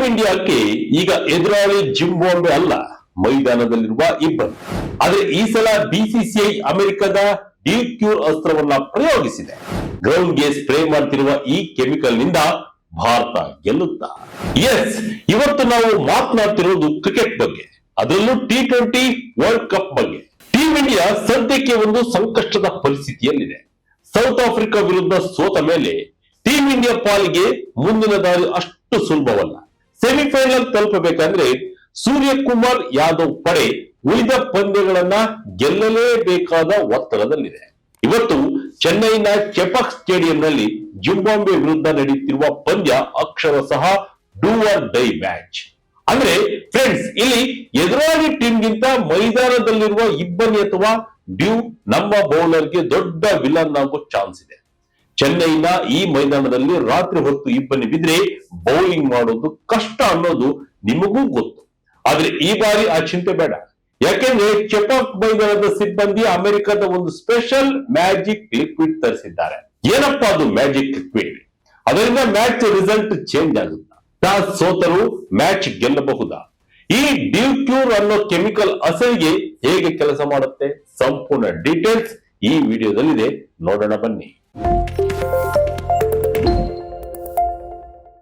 ಇಂಡಿಯಾಕ್ಕೆ ಈಗ ಎದುರಾಳಿ ಜಿಂಬಾಬ್ವೆ ಅಲ್ಲ, ಮೈದಾನದಲ್ಲಿರುವ ಇಬ್ಬರು. ಆದ್ರೆ ಈ ಸಲ ಬಿಸಿಸಿಐ ಅಮೆರಿಕದ ಡಿಕ್ಯೂರ್ ಅಸ್ತ್ರವನ್ನ ಪ್ರಯೋಗಿಸಿದೆ. ಗ್ರೌಂಡ್ ಗೆ ಸ್ಪ್ರೇ ಮಾಡ್ತಿರುವ ಈ ಕೆಮಿಕಲ್ ನಿಂದ ಭಾರತ ಗೆಲ್ಲುತ್ತಾ? ಎಸ್, ಇವತ್ತು ನಾವು ಮಾತನಾಡ್ತಿರೋದು ಕ್ರಿಕೆಟ್ ಬಗ್ಗೆ, ಅದರಲ್ಲೂ T20 ವರ್ಲ್ಡ್ ಕಪ್ ಬಗ್ಗೆ. ಟೀಂ ಇಂಡಿಯಾ ಸದ್ಯಕ್ಕೆ ಒಂದು ಸಂಕಷ್ಟದ ಪರಿಸ್ಥಿತಿಯಲ್ಲಿದೆ. ಸೌತ್ ಆಫ್ರಿಕಾ ವಿರುದ್ಧ ಸೋತ ಮೇಲೆ ಟೀಂ ಇಂಡಿಯಾ ಪಾಲಿಗೆ ಮುಂದಿನ ದಾರಿ ಅಷ್ಟು ಸುಲಭವಲ್ಲ. ಸೆಮಿಫೈನಲ್ ತಲುಪಬೇಕಂದ್ರೆ ಸೂರ್ಯಕುಮಾರ್ ಯಾದವ್ ಪಡೆ ಉಳಿದ ಪಂದ್ಯಗಳನ್ನ ಗೆಲ್ಲಲೇಬೇಕಾದ ಒತ್ತಡದಲ್ಲಿದೆ. ಇವತ್ತು ಚೆನ್ನೈನ ಚೆಪಾಕ್ ಸ್ಟೇಡಿಯಂನಲ್ಲಿ ಜಿಂಬಾಬ್ವೆ ವಿರುದ್ಧ ನಡೆಯುತ್ತಿರುವ ಪಂದ್ಯ ಅಕ್ಷರಶಃ ಡೂ ಆರ್ ಡೈ ಮ್ಯಾಚ್. ಅಂದ್ರೆ ಫ್ರೆಂಡ್ಸ್, ಇಲ್ಲಿ ಎದುರಾಳಿ ಟೀಮ್ಗಿಂತ ಮೈದಾನದಲ್ಲಿರುವ ಇಬ್ಬನಿ ಅಥವಾ ಡ್ಯೂ ನಮ್ಮ ಬೌಲರ್ಗೆ ದೊಡ್ಡ ವಿಲನ್ ಆಗೋ ಚಾನ್ಸ್ ಇದೆ. ಚೆನ್ನೈನ ಈ ಮೈದಾನದಲ್ಲಿ ರಾತ್ರಿ ಹೊತ್ತು ಇಬ್ಬನಿ ಬಿದ್ರೆ ಬೌಲಿಂಗ್ ಮಾಡೋದು ಕಷ್ಟ ಅನ್ನೋದು ನಿಮಗೂ ಗೊತ್ತು. ಆದ್ರೆ ಈ ಬಾರಿ ಆ ಚಿಂತೆ ಬೇಡ. ಯಾಕೆಂದ್ರೆ ಚೆಪಾಕ್ ಮೈದಾನದ ಸಿಬ್ಬಂದಿ ಅಮೆರಿಕದ ಒಂದು ಸ್ಪೆಷಲ್ ಮ್ಯಾಜಿಕ್ ಲಿಕ್ವಿಡ್ ತರಿಸಿದ್ದಾರೆ. ಏನಪ್ಪಾ ಅದು ಮ್ಯಾಜಿಕ್ ಲಿಕ್ವಿಡ್? ಅದರಿಂದ ಮ್ಯಾಚ್ ರಿಸಲ್ಟ್ ಚೇಂಜ್ ಆಗುತ್ತಾ? ಟಾಸ್ ಸೋತರು ಮ್ಯಾಚ್ ಗೆಲ್ಲಬಹುದಾ? ಈ ಡಿಕ್ಯೂರ್ ಅನ್ನೋ ಕೆಮಿಕಲ್ ಅಸಲಿಗೆ ಹೇಗೆ ಕೆಲಸ ಮಾಡುತ್ತೆ? ಸಂಪೂರ್ಣ ಡೀಟೇಲ್ಸ್ ಈ ವಿಡಿಯೋದಲ್ಲಿದೆ, ನೋಡೋಣ ಬನ್ನಿ.